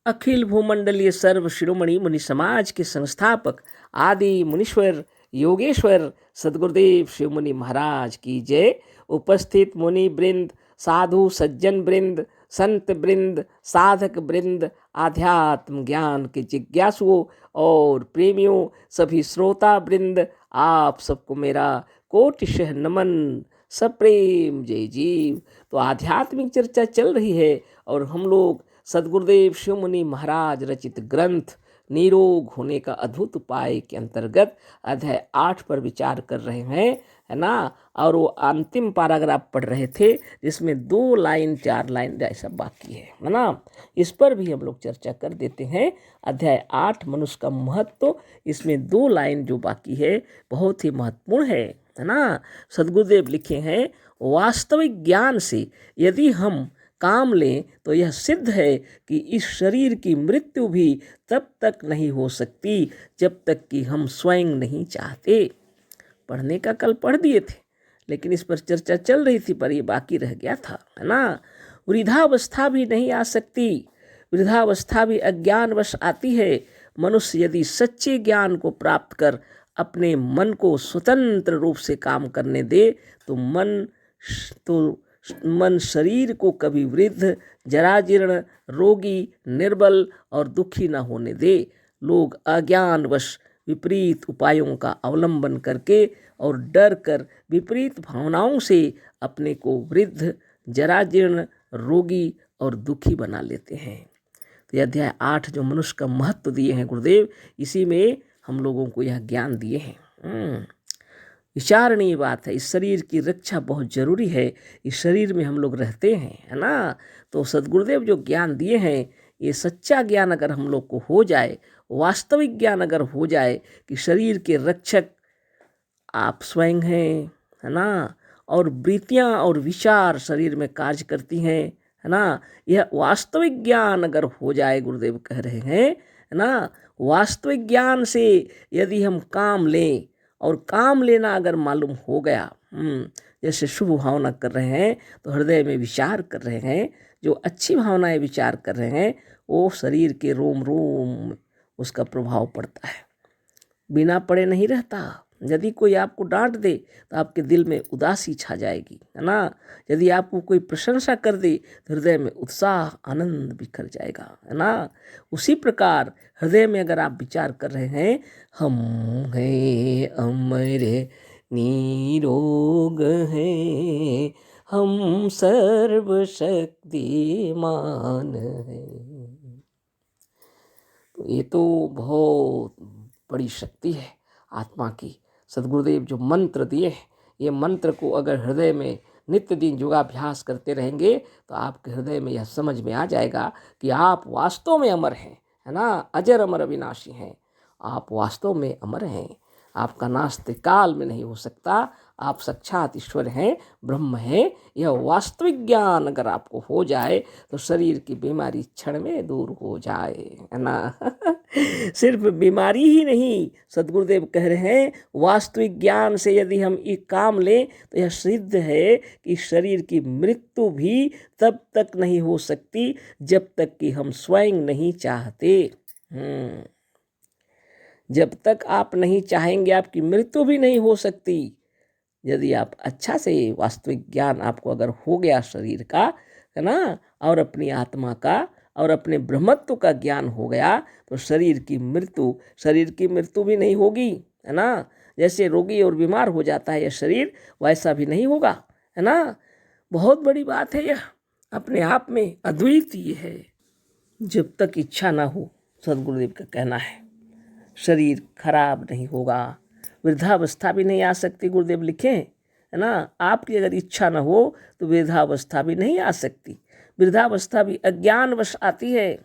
अखिल भूमंडलीय सर्व शिरोमणि मुनि समाज के संस्थापक आदि मुनीश्वर योगेश्वर सदगुरुदेव शिव मुनि महाराज की जय। उपस्थित मुनि वृंद, साधु सज्जन वृंद, संत वृंद, साधक वृंद, आध्यात्म ज्ञान के जिज्ञासुओं और प्रेमियों, सभी श्रोता वृंद, आप सबको मेरा कोटिशः नमन, सप्रेम जय जीव। तो आध्यात्मिक चर्चा चल रही है और हम लोग सदगुरुदेव शिव मुनि महाराज रचित ग्रंथ निरोग होने का अद्भुत उपाय के अंतर्गत अध्याय 8 पर विचार कर रहे हैं, है ना। और वो अंतिम पैराग्राफ पढ़ रहे थे जिसमें 2 लाइन 4 लाइन ऐसा बाकी है ना। इस पर भी हम लोग चर्चा कर देते हैं। अध्याय 8 मनुष्य का महत्व, इसमें 2 लाइन जो बाकी है बहुत ही महत्वपूर्ण है ना। सदगुरुदेव लिखे हैं, वास्तविक ज्ञान से यदि हम काम लें तो यह सिद्ध है कि इस शरीर की मृत्यु भी तब तक नहीं हो सकती जब तक कि हम स्वयं नहीं चाहते। पढ़ने का कल पढ़ दिए थे, लेकिन इस पर चर्चा चल रही थी पर ये बाकी रह गया था, है ना। वृद्धावस्था भी नहीं आ सकती, वृद्धावस्था भी अज्ञानवश आती है। मनुष्य यदि सच्चे ज्ञान को प्राप्त कर अपने मन को स्वतंत्र रूप से काम करने दे तो मन शरीर को कभी वृद्ध, जराजीर्ण, रोगी, निर्बल और दुखी न होने दे। लोग अज्ञानवश विपरीत उपायों का अवलंबन करके और डर कर विपरीत भावनाओं से अपने को वृद्ध, जराजीर्ण, रोगी और दुखी बना लेते हैं। तो यह अध्याय 8 जो मनुष्य का महत्व दिए हैं गुरुदेव, इसी में हम लोगों को यह ज्ञान दिए हैं। विचारणीय बात है, इस शरीर की रक्षा बहुत जरूरी है। इस शरीर में हम लोग रहते हैं, है ना। तो सदगुरुदेव जो ज्ञान दिए हैं, ये सच्चा ज्ञान अगर हम लोग को हो जाए, वास्तविक ज्ञान अगर हो जाए कि शरीर के रक्षक आप स्वयं हैं, है ना, और वृत्तियाँ और विचार शरीर में कार्य करती हैं, है ना। यह वास्तविक ज्ञान अगर हो जाए, गुरुदेव कह रहे हैं, है ना। वास्तविक ज्ञान से यदि हम काम लें और काम लेना अगर मालूम हो गया, जैसे शुभ भावना कर रहे हैं तो हृदय में विचार कर रहे हैं, जो अच्छी भावनाएं विचार कर रहे हैं वो शरीर के रोम रोम उसका प्रभाव पड़ता है, बिना पढ़े नहीं रहता। यदि कोई आपको डांट दे तो आपके दिल में उदासी छा जाएगी, है ना। यदि आपको कोई प्रशंसा कर दे तो हृदय में उत्साह, आनंद बिखर जाएगा, है ना। उसी प्रकार हृदय में अगर आप विचार कर रहे हैं, हम हैं अमर निरोग हैं, हम सर्वशक्तिमान हैं, तो ये तो बहुत बड़ी शक्ति है आत्मा की। सदगुरुदेव जो मंत्र दिए हैं, ये मंत्र को अगर हृदय में नित्य दिन योगाभ्यास करते रहेंगे तो आपके हृदय में यह समझ में आ जाएगा कि आप वास्तव में अमर हैं, है ना। अजर अमर अविनाशी हैं, आप वास्तव में अमर हैं। आपका नाश त्रिकाल में नहीं हो सकता, आप साक्षात ईश्वर हैं, ब्रह्म हैं। यह वास्तविक ज्ञान अगर आपको हो जाए तो शरीर की बीमारी क्षण में दूर हो जाए, है ना। सिर्फ बीमारी ही नहीं, सदगुरुदेव कह रहे हैं वास्तविक ज्ञान से यदि हम एक काम लें तो यह सिद्ध है कि शरीर की मृत्यु भी तब तक नहीं हो सकती जब तक कि हम स्वयं नहीं चाहते। जब तक आप नहीं चाहेंगे आपकी मृत्यु भी नहीं हो सकती। यदि आप अच्छा से वास्तविक ज्ञान आपको अगर हो गया शरीर का, है ना, और अपनी आत्मा का और अपने ब्रह्मत्व का ज्ञान हो गया तो शरीर की मृत्यु भी नहीं होगी, है ना। जैसे रोगी और बीमार हो जाता है यह शरीर, वैसा भी नहीं होगा, है ना। बहुत बड़ी बात है, यह अपने आप में अद्वितीय है। जब तक इच्छा ना हो, सदगुरुदेव का कहना है, शरीर खराब नहीं होगा, वृद्धावस्था भी नहीं आ सकती। गुरुदेव लिखे, है ना। आपकी अगर इच्छा न हो तो वृद्धावस्था भी नहीं आ सकती। वृद्धावस्था भी अज्ञानवश आती है।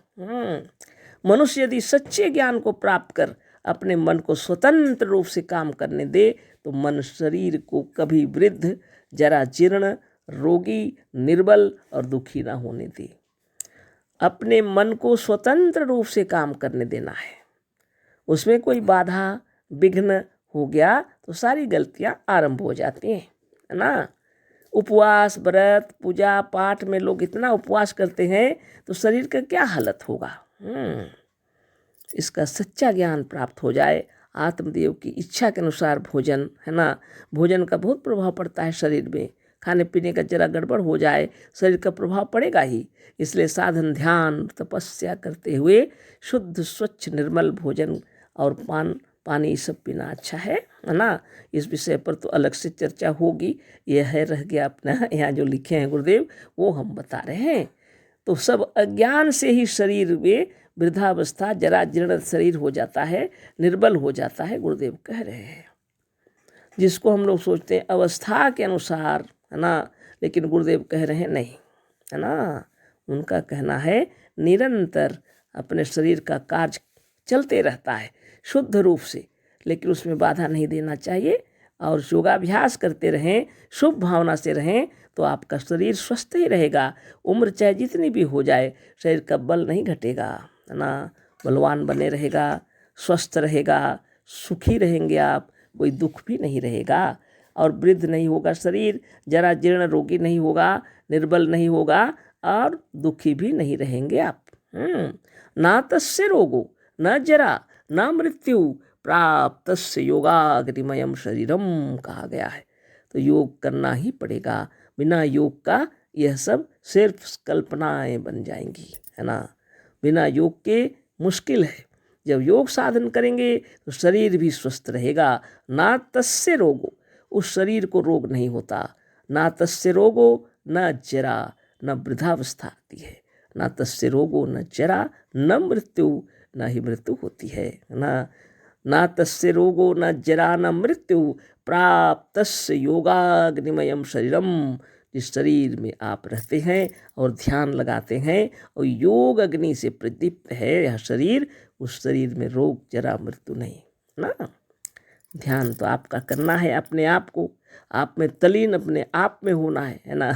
मनुष्य यदि सच्चे ज्ञान को प्राप्त कर अपने मन को स्वतंत्र रूप से काम करने दे तो मन शरीर को कभी वृद्ध, जरा जीर्ण, रोगी, निर्बल और दुखी ना होने दे। अपने मन को स्वतंत्र रूप से काम करने देना है। उसमें कोई बाधा विघ्न हो गया तो सारी गलतियां आरंभ हो जाती हैं, है ना। उपवास, व्रत, पूजा पाठ में लोग इतना उपवास करते हैं तो शरीर का क्या हालत होगा। इसका सच्चा ज्ञान प्राप्त हो जाए, आत्मदेव की इच्छा के अनुसार भोजन, है ना, भोजन का बहुत प्रभाव पड़ता है शरीर में। खाने पीने का जरा गड़बड़ हो जाए शरीर का प्रभाव पड़ेगा ही। इसलिए साधन, ध्यान, तपस्या करते हुए शुद्ध स्वच्छ निर्मल भोजन और पानी सब पीना अच्छा है ना। इस विषय पर तो अलग से चर्चा होगी। यह है रह गया अपना यहाँ जो लिखे हैं गुरुदेव वो हम बता रहे हैं। तो सब अज्ञान से ही शरीर में वृद्धावस्था, जरा जीर्ण शरीर हो जाता है, निर्बल हो जाता है, गुरुदेव कह रहे हैं। जिसको हम लोग सोचते हैं अवस्था के अनुसार, है ना, लेकिन गुरुदेव कह रहे हैं नहीं, है ना। उनका कहना है निरंतर अपने शरीर का कार्य चलते रहता है शुद्ध रूप से, लेकिन उसमें बाधा नहीं देना चाहिए और योगाभ्यास करते रहें, शुभ भावना से रहें तो आपका शरीर स्वस्थ ही रहेगा। उम्र चाहे जितनी भी हो जाए शरीर का बल नहीं घटेगा, है ना, बलवान बने रहेगा, स्वस्थ रहेगा, सुखी रहेंगे आप, कोई दुख भी नहीं रहेगा और वृद्ध नहीं होगा शरीर, जरा जीर्ण रोगी नहीं होगा, निर्बल नहीं होगा और दुखी भी नहीं रहेंगे आप। ना तस्य रोगो न जरा न मृत्यु प्राप्तस्य योगाग्निमयम शरीरम कहा गया है। तो योग करना ही पड़ेगा, बिना योग का यह सब सिर्फ कल्पनाएं बन जाएंगी, है ना। बिना योग के मुश्किल है। जब योग साधन करेंगे तो शरीर भी स्वस्थ रहेगा। ना तस्य रोगो, उस शरीर को रोग नहीं होता। ना तस्य रोगो न जरा, न वृद्धावस्था आती है। ना तस्य रोगो न जरा न मृत्यु, न ही मृत्यु होती है ना। ना तस्य रोगो न जरा न मृत्यु प्राप्तस्य योगाग्निमयम शरीरम, जिस शरीर में आप रहते हैं और ध्यान लगाते हैं और योग अग्नि से प्रदीप्त है यह शरीर, उस शरीर में रोग जरा मृत्यु नहीं ना। ध्यान तो आपका करना है, अपने आप को, आप में तलीन अपने आप में होना है ना।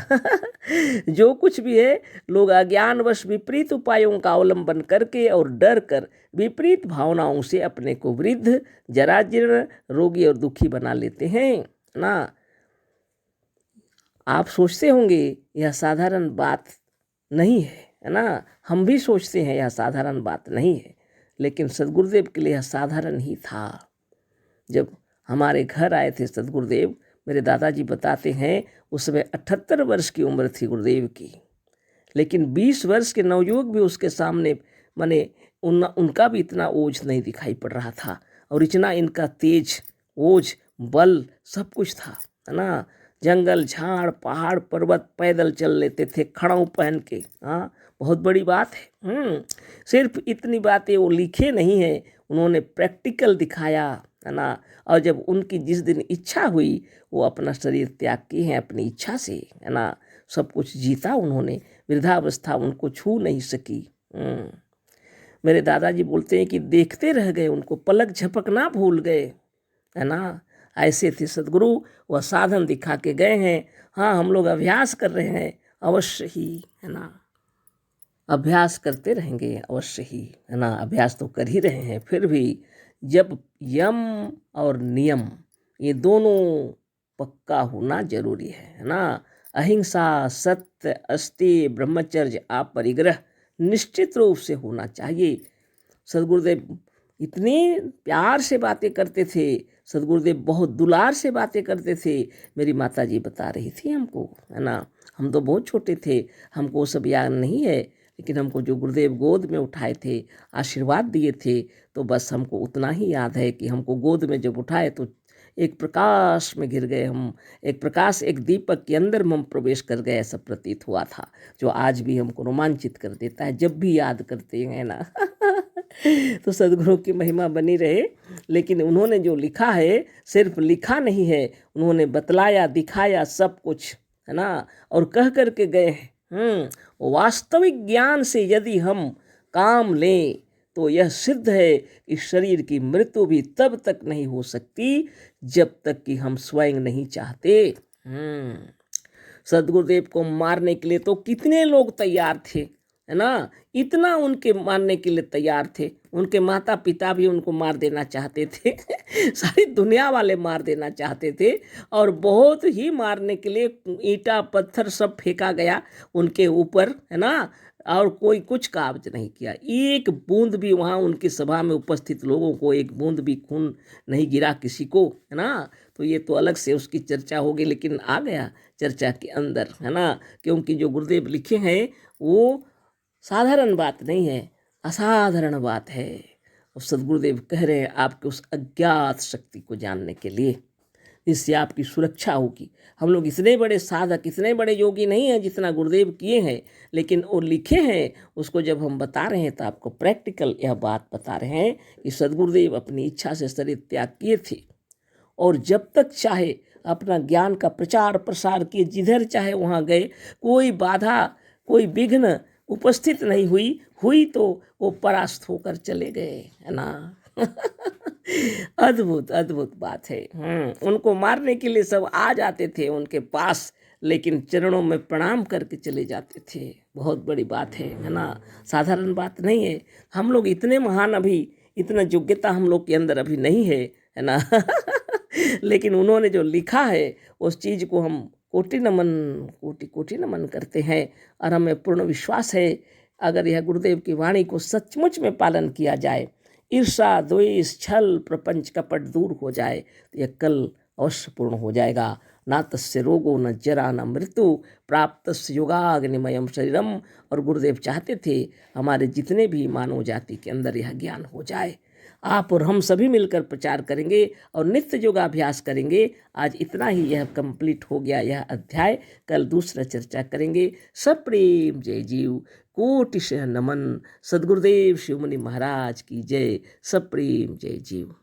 जो कुछ भी है लोग अज्ञानवश विपरीत उपायों का अवलंबन करके और डर कर विपरीत भावनाओं से अपने को वृद्ध, जरा जीर्ण, रोगी और दुखी बना लेते हैं ना। आप सोचते होंगे यह साधारण बात नहीं है ना। हम भी सोचते हैं यह साधारण बात नहीं है, लेकिन सद्गुरुदेव के लिए यह साधारण ही था। जब हमारे घर आए थे सद्गुरुदेव, मेरे दादाजी बताते हैं उस समय 78 वर्ष की उम्र थी गुरुदेव की, लेकिन 20 वर्ष के नवयुवक भी उसके सामने, माने उनका भी इतना ओझ नहीं दिखाई पड़ रहा था और इतना इनका तेज, ओझ, बल सब कुछ था, है ना। जंगल, झाड़, पहाड़, पर्वत पैदल चल लेते थे खड़ाऊ पहन के। हाँ, बहुत बड़ी बात है। सिर्फ इतनी बातें वो लिखे नहीं है, उन्होंने प्रैक्टिकल दिखाया, है ना। और जब उनकी जिस दिन इच्छा हुई वो अपना शरीर त्याग किए हैं अपनी इच्छा से, है ना। सब कुछ जीता उन्होंने, वृद्धावस्था उनको छू नहीं सकी। मेरे दादाजी बोलते हैं कि देखते रह गए, उनको पलक झपकना भूल गए, है ना। ऐसे थे सद्गुरु, वह साधन दिखा के गए हैं। हाँ, हम लोग अभ्यास कर रहे हैं अवश्य ही, है ना। अभ्यास करते रहेंगे अवश्य ही, है ना। अभ्यास तो कर ही रहे हैं, फिर भी जब यम और नियम ये दोनों पक्का होना जरूरी है ना। अहिंसा, सत्य, अस्तेय, ब्रह्मचर्य, अपरिग्रह निश्चित रूप से होना चाहिए। सद्गुरुदेव इतने प्यार से बातें करते थे, सद्गुरुदेव बहुत दुलार से बातें करते थे। मेरी माता जी बता रही थी हमको, है ना। हम तो बहुत छोटे थे, हमको वो सब याद नहीं है, लेकिन हमको जो गुरुदेव गोद में उठाए थे, आशीर्वाद दिए थे, तो बस हमको उतना ही याद है कि हमको गोद में जब उठाए तो एक प्रकाश में घिर गए हम, एक प्रकाश, एक दीपक के अंदर हम प्रवेश कर गए, ऐसा प्रतीत हुआ था, जो आज भी हमको रोमांचित कर देता है जब भी याद करते हैं ना। तो सद्गुरु की महिमा बनी रहे। लेकिन उन्होंने जो लिखा है सिर्फ लिखा नहीं है, उन्होंने बतलाया, दिखाया सब कुछ, है ना। और कह कर के गए हैं। वास्तविक ज्ञान से यदि हम काम लें तो यह सिद्ध है कि शरीर की मृत्यु भी तब तक नहीं हो सकती जब तक कि हम स्वयं नहीं चाहते। सद्गुरुदेव को मारने के लिए तो कितने लोग तैयार थे, है ना। इतना उनके मारने के लिए तैयार थे, उनके माता पिता भी उनको मार देना चाहते थे। सारी दुनिया वाले मार देना चाहते थे और बहुत ही मारने के लिए ईंटा पत्थर सब फेंका गया उनके ऊपर, है ना। और कोई कुछ काबज नहीं किया। एक बूंद भी वहाँ उनकी सभा में उपस्थित लोगों को एक बूंद भी खून नहीं गिरा किसी को, है ना। तो ये तो अलग से उसकी चर्चा होगी, लेकिन आ गया चर्चा के अंदर, है ना। क्योंकि जो गुरुदेव लिखे हैं वो साधारण बात नहीं है, असाधारण बात है। और सदगुरुदेव कह रहे हैं आपके उस अज्ञात शक्ति को जानने के लिए, इससे आपकी सुरक्षा होगी। हम लोग इतने बड़े साधक, इतने बड़े योगी नहीं हैं जितना गुरुदेव किए हैं, लेकिन वो लिखे हैं उसको जब हम बता रहे हैं तो आपको प्रैक्टिकल यह बात बता रहे हैं कि सदगुरुदेव अपनी इच्छा से शरीर त्याग किए थे और जब तक चाहे अपना ज्ञान का प्रचार प्रसार किए, जिधर चाहे वहाँ गए, कोई बाधा कोई विघ्न उपस्थित नहीं हुई तो वो परास्त होकर चले गए, है ना। अद्भुत अद्भुत बात है। उनको मारने के लिए सब आ जाते थे उनके पास, लेकिन चरणों में प्रणाम करके चले जाते थे। बहुत बड़ी बात है ना, साधारण बात नहीं है। हम लोग इतने महान, अभी इतना योग्यता हम लोग के अंदर अभी नहीं है ना। लेकिन उन्होंने जो लिखा है उस चीज़ को हम कोटि नमन करते हैं। और हमें पूर्ण विश्वास है अगर यह गुरुदेव की वाणी को सचमुच में पालन किया जाए, ईर्षा द्वेष छल प्रपंच कपट दूर हो जाए, तो यह कल अवश्य पूर्ण हो जाएगा। ना तस्य रोगो न जरा न मृत्यु प्राप्तस्य योगाग्निमयम शरीरम। और गुरुदेव चाहते थे हमारे जितने भी मानव जाति के अंदर यह ज्ञान हो जाए। आप और हम सभी मिलकर प्रचार करेंगे और नित्य योगाभ्यास करेंगे। आज इतना ही, यह कंप्लीट हो गया यह अध्याय। कल दूसरा चर्चा करेंगे। सप्रेम जय जीव, कोटिशः नमन। सद्गुरुदेव शिवमुनि महाराज की जय। सप्रेम जय जीव।